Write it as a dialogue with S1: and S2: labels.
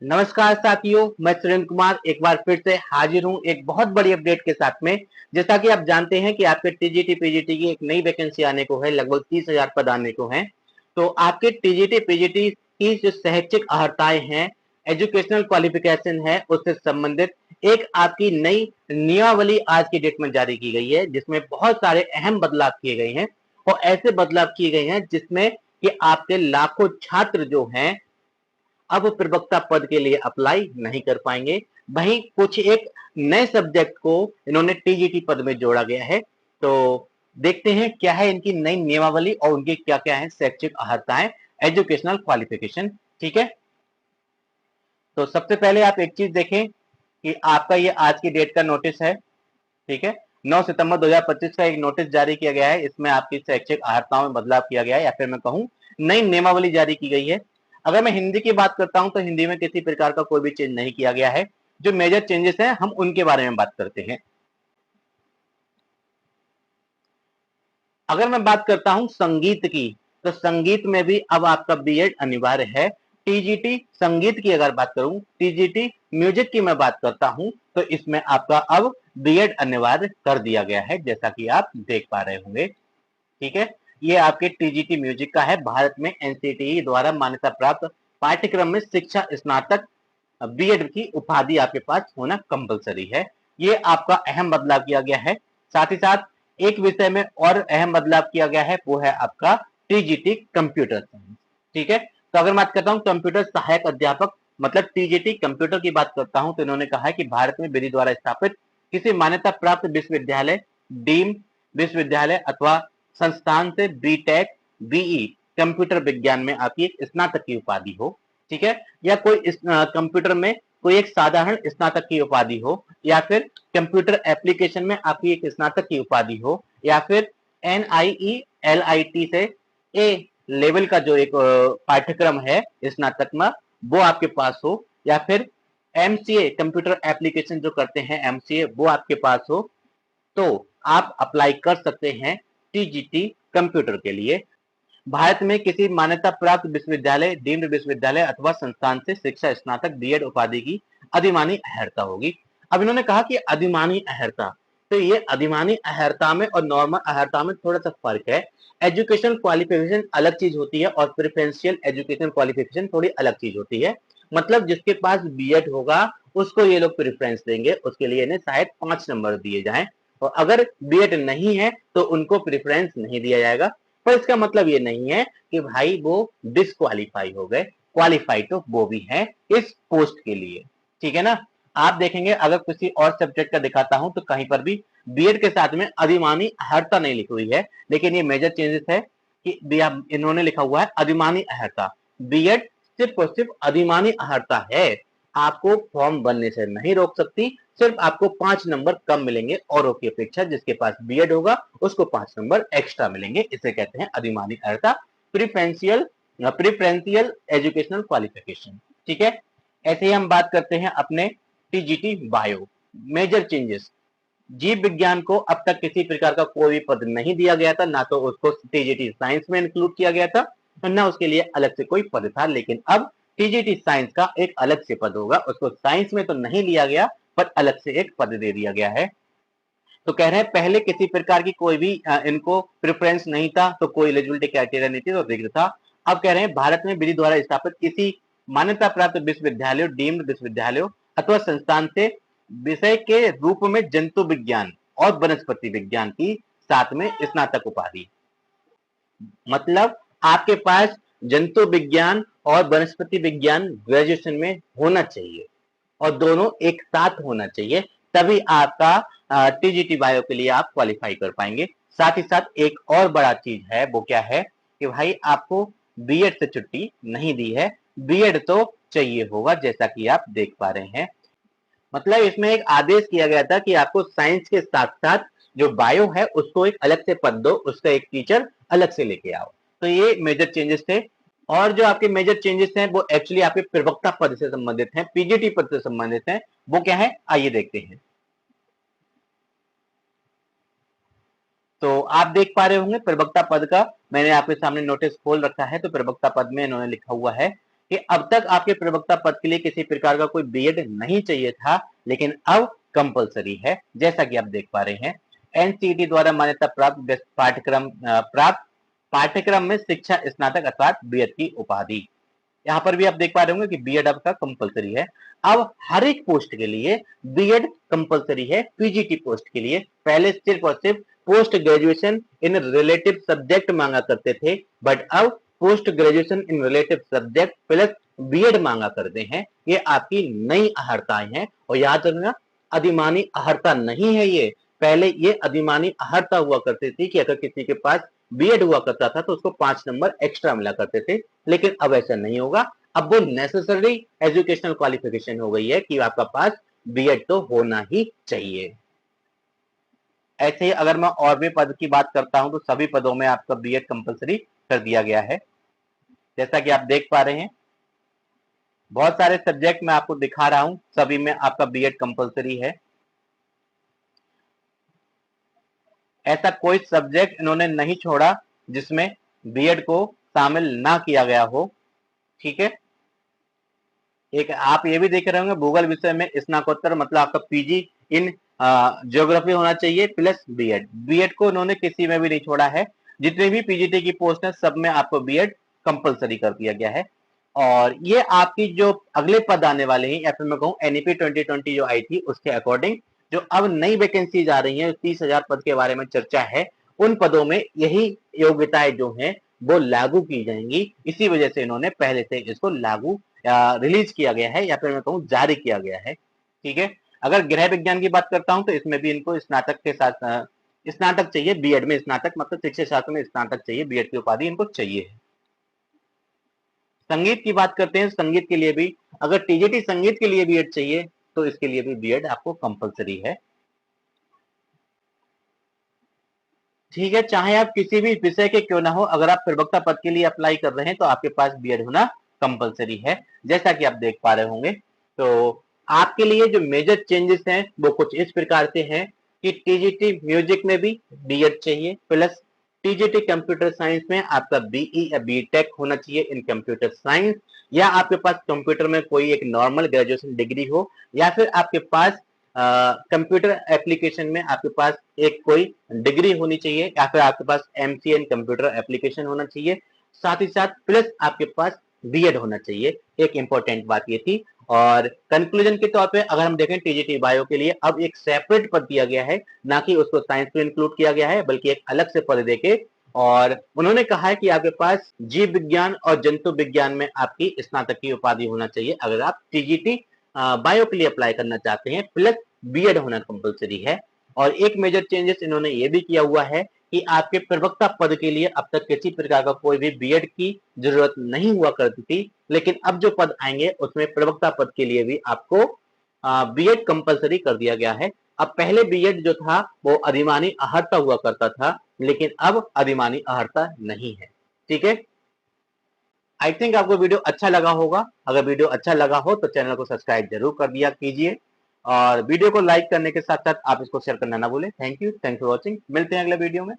S1: नमस्कार साथियों, मैं सुरेंद्र कुमार एक बार फिर से हाजिर हूं एक बहुत बड़ी अपडेट के साथ में। जैसा कि आप जानते हैं कि आपके टीजीटी पीजीटी की एक नई वैकेंसी आने को है, लगभग 30,000 पद आने को हैं। तो आपके टीजीटी पीजीटी की जो शैक्षिक अर्हताएं हैं, एजुकेशनल क्वालिफिकेशन है, उससे संबंधित एक आपकी नई नियमावली आज की डेट में जारी की गई है, जिसमें बहुत सारे अहम बदलाव किए गए हैं और ऐसे बदलाव किए गए हैं जिसमें कि आपके लाखों छात्र जो हैं अब प्रवक्ता पद के लिए अप्लाई नहीं कर पाएंगे। वहीं कुछ एक नए सब्जेक्ट को इन्होंने टीजीटी पद में जोड़ा गया है। तो देखते हैं क्या है इनकी नई नियमावली और उनकी क्या क्या है शैक्षिक अर्हताएं, एजुकेशनल क्वालिफिकेशन। ठीक है, तो सबसे पहले आप एक चीज देखें कि आपका ये आज की डेट का नोटिस है। ठीक है, 9 सितंबर 2025 का एक नोटिस जारी किया गया है। इसमें आपकी शैक्षिक अर्हताओं में बदलाव किया गया है, या फिर मैं कहूं नई नियमावली जारी की गई है। अगर मैं हिंदी की बात करता हूं तो हिंदी में किसी प्रकार का कोई भी चेंज नहीं किया गया है। जो मेजर चेंजेस हैं हम उनके बारे में बात करते हैं। अगर मैं बात करता हूं संगीत की, तो संगीत में भी अब आपका बीएड अनिवार्य है। टीजीटी संगीत की अगर बात करूं, टीजीटी म्यूजिक की मैं बात करता हूं, तो इसमें आपका अब बीएड अनिवार्य कर दिया गया है, जैसा कि आप देख पा रहे होंगे। ठीक है, ये आपके टीजीटी म्यूजिक का है। भारत में एनसीटीई द्वारा मान्यता प्राप्त पाठ्यक्रम में शिक्षा स्नातक बीएड की उपाधि आपके पास होना कंपलसरी है। ये आपका अहम बदलाव किया गया है। साथ ही साथ एक विषय में और अहम बदलाव किया गया है, वो है आपका टीजीटी कंप्यूटर साइंस। ठीक है, तो अगर बात करता हूँ कंप्यूटर सहायक अध्यापक मतलब टीजीटी कंप्यूटर की बात करता हूं, तो इन्होंने कहा है कि भारत में विधि द्वारा स्थापित किसी मान्यता प्राप्त विश्वविद्यालय, डीम विश्वविद्यालय अथवा संस्थान से बीटेक बीई कंप्यूटर विज्ञान में आपकी एक स्नातक की उपाधि हो। ठीक है, या कोई कंप्यूटर में कोई एक साधारण स्नातक की उपाधि हो, या फिर कंप्यूटर एप्लीकेशन में आपकी एक स्नातक की उपाधि हो, या फिर NIELIT से ए लेवल का जो एक पाठ्यक्रम है स्नातक में वो आपके पास हो, या फिर एमसीए कंप्यूटर एप्लीकेशन जो करते हैं एमसीए वो आपके पास हो, तो आप अप्लाई कर सकते हैं टीजीटी कंप्यूटर के लिए। भारत में किसी मान्यता प्राप्त विश्वविद्यालय, डीम्ड विश्वविद्यालय अथवा संस्थान से शिक्षा स्नातक बीएड उपाधि की अधिमानी अहर्ता होगी। अब इन्होंने कहा कि अधिमानी अहर्ता, तो ये अधिमानी अहर्ता में और नॉर्मल अहर्ता में थोड़ा सा फर्क है। एजुकेशन क्वालिफिकेशन अलग चीज होती है और प्रेफरेंशियल एजुकेशन क्वालिफिकेशन थोड़ी अलग चीज होती है। मतलब जिसके पास बीएड होगा उसको ये लोग प्रेफरेंस देंगे, उसके लिए इन्हें शायद 5 नंबर दिए जाएं, और अगर बीएड नहीं है तो उनको प्रेफरेंस नहीं दिया जाएगा। पर इसका मतलब ये नहीं है कि भाई वो डिसक्वालीफाई हो गए, क्वालिफाई तो वो भी है इस पोस्ट के लिए। ठीक है ना, आप देखेंगे अगर किसी और सब्जेक्ट का दिखाता हूं तो कहीं पर भी बीएड के साथ में अधिमानी अहर्ता नहीं लिखी हुई है, लेकिन ये मेजर चेंजेस है कि इन्होंने लिखा हुआ है अधिमानी अहर्ता। बीएड सिर्फ और सिर्फ अधिमानी अहर्ता है, आपको फॉर्म बनने से नहीं रोक सकती। सिर्फ आपको 5 नंबर कम मिलेंगे औरों की अपेक्षा। जिसके पास बीएड होगा उसको 5 नंबर एक्स्ट्रा मिलेंगे, इसे कहते हैं अधिमानी अर्हता, प्रिफरेंशियल प्रिफरेंशियल एजुकेशनल क्वालिफिकेशन। ठीक है, ऐसे ही हम बात करते हैं अपने टीजीटी बायो मेजर चेंजेस। जीव विज्ञान को अब तक किसी प्रकार का कोई पद नहीं दिया गया था, ना तो उसको टीजीटी साइंस में इंक्लूड किया गया था और ना उसके लिए अलग से कोई पद था। लेकिन अब टीजीटी साइंस का एक अलग से पद होगा, उसको साइंस में तो नहीं लिया गया पर अलग से एक पद दे दिया गया है। तो कह रहे हैं पहले किसी प्रकार की कोई भी इनको प्रेफरेंस नहीं था, तो कोई एलिजिबिलिटी क्राइटेरिया नहीं थी, तो रिक्त था। अब कह रहे हैं भारत में विधि द्वारा स्थापित किसी मान्यता प्राप्त विश्वविद्यालयों, डीम्ड विश्वविद्यालयों अथवा संस्थान से विषय के रूप में जंतु विज्ञान और वनस्पति विज्ञान की साथ में स्नातक उपाधि। मतलब आपके पास जंतु विज्ञान और वनस्पति विज्ञान ग्रेजुएशन में होना चाहिए और दोनों एक साथ होना चाहिए, तभी आपका टीजीटी बायो के लिए आप क्वालिफाई कर पाएंगे। साथ ही साथ एक और बड़ा चीज है, वो क्या है कि भाई आपको बीएड से छुट्टी नहीं दी है, बीएड तो चाहिए होगा, जैसा कि आप देख पा रहे हैं। मतलब इसमें एक आदेश किया गया था कि आपको साइंस के साथ साथ जो बायो है उसको एक अलग से पद दो, उसका एक टीचर अलग से लेके आओ। तो ये मेजर चेंजेस थे। और जो आपके मेजर चेंजेस हैं वो एक्चुअली आपके प्रवक्ता पद से संबंधित हैं, पीजीटी पद से संबंधित हैं। वो क्या है आइए देखते हैं। तो आप देख पा रहे होंगे प्रवक्ता पद का, मैंने आपके सामने नोटिस खोल रखा है। तो प्रवक्ता पद में इन्होंने लिखा हुआ है कि अब तक आपके प्रवक्ता पद के लिए किसी प्रकार का कोई बीएड नहीं चाहिए था, लेकिन अब कंपलसरी है। जैसा कि आप देख पा रहे हैं, एनसीईटी द्वारा मान्यता प्राप्त पाठ्यक्रम में शिक्षा स्नातक अर्थात बीएड की उपाधि। यहाँ पर भी आप देख पा रहे होंगे कि बीएड आपका कंपलसरी है। अब हर एक पोस्ट के लिए बीएड कंपलसरी है। पीजीटी पोस्ट के लिए पहले सिर्फ और सिर्फ post graduation in relative subject मांगा करते थे, बट अब post graduation in relative subject plus BEd मांगा करते हैं। ये आपकी नई अहर्ताएं हैं और याद रखना, अधिमानी अहर्ता नहीं है ये। पहले ये अधिमानी अहर्ता हुआ करती थी कि अगर किसी के पास बीएड हुआ करता था तो उसको 5 नंबर एक्स्ट्रा मिला करते थे, लेकिन अब ऐसा नहीं होगा। अब वो नेसेसरी एजुकेशनल क्वालिफिकेशन हो गई है कि आपका पास बीएड तो होना ही चाहिए। ऐसे ही अगर मैं और भी पद की बात करता हूं तो सभी पदों में आपका बीएड कंपलसरी कर दिया गया है। जैसा कि आप देख पा रहे हैं, बहुत सारे सब्जेक्ट मैं आपको दिखा रहा हूं, सभी में आपका बीएड कंपलसरी है। ऐसा कोई सब्जेक्ट इन्होंने नहीं छोड़ा जिसमें बीएड को शामिल ना किया गया हो। ठीक है, एक आप ये भी देख रहे होंगे, भूगोल विषय में स्नातकोत्तर मतलब आपका पीजी इन ज्योग्राफी होना चाहिए प्लस बीएड। बीएड को उन्होंने किसी में भी नहीं छोड़ा है। जितने भी पीजीटी की पोस्ट है सब में आपको बीएड कंपलसरी कर दिया गया है। और ये आपकी जो अगले पद आने वाले हैं, या फिर मैं कहूँ एनईपी 2020 जो आई थी उसके अकॉर्डिंग जो अब नई वैकेंसीज आ रही हैं, 30,000 पद के बारे में चर्चा है, उन पदों में यही योग्यताएं जो हैं वो लागू की जाएंगी। इसी वजह से इन्होंने पहले से इसको लागू रिलीज किया गया है, या फिर मैं कहूँ जारी किया गया है। ठीक है, अगर गृह विज्ञान की बात करता हूं तो इसमें भी इनको स्नातक के साथ स्नातक चाहिए। बीएड में स्नातक मतलब शिक्षा शास्त्र में स्नातक चाहिए, बीएड की उपाधि इनको चाहिए। संगीत की बात करते हैं, संगीत के लिए भी अगर टीजीटी संगीत के लिए बीएड चाहिए तो इसके लिए भी बीएड आपको कंपलसरी है। ठीक है, चाहे आप किसी भी विषय के क्यों ना हो, अगर आप प्रवक्ता पद के लिए अप्लाई कर रहे हैं तो आपके पास बीएड होना कंपलसरी है। जैसा कि आप देख पा रहे होंगे, तो आपके लिए जो मेजर चेंजेस हैं वो कुछ इस प्रकार से हैं कि टीजीटी म्यूजिक में भी बीएड चाहिए प्लस टीजीटी कंप्यूटर साइंस में आपका बीई या बीटेक होना चाहिए इन कंप्यूटर साइंस, या आपके पास कंप्यूटर में कोई एक नॉर्मल ग्रेजुएशन डिग्री हो, या फिर आपके पास कंप्यूटर एप्लीकेशन में आपके पास एक कोई डिग्री होनी चाहिए, या फिर आपके पास एमसीए इन कंप्यूटर एप्लीकेशन होना चाहिए। साथ ही साथ प्लस आपके पास बीएड होना चाहिए। एक इंपॉर्टेंट बात ये थी। और कंक्लूजन के तौर पे अगर हम देखें टीजीटी बायो के लिए अब एक सेपरेट पद दिया गया है, ना कि उसको साइंस में इंक्लूड किया गया है, बल्कि एक अलग से पद देके, और उन्होंने कहा है कि आपके पास जीव विज्ञान और जंतु विज्ञान में आपकी स्नातक की उपाधि होना चाहिए अगर आप टीजीटी बायो के लिए अप्लाई करना चाहते हैं, प्लस बीएड होना कंपलसरी है। और एक मेजर चेंजेस इन्होंने ये भी किया हुआ है कि आपके प्रवक्ता पद के लिए अब तक किसी प्रकार का कोई भी बीएड की जरूरत नहीं हुआ करती थी, लेकिन अब जो पद आएंगे उसमें प्रवक्ता पद के लिए भी आपको बीएड कंपलसरी कर दिया गया है। अब पहले बीएड जो था वो अधिमानी अहर्ता हुआ करता था, लेकिन अब अधिमानी अहर्ता नहीं है। ठीक है, आई थिंक आपको वीडियो अच्छा लगा होगा। अगर वीडियो अच्छा लगा हो तो चैनल को सब्सक्राइब जरूर कर दिया कीजिए, और वीडियो को लाइक करने के साथ साथ आप इसको शेयर करना ना भूलें। Thank you for watching. मिलते हैं अगले वीडियो में।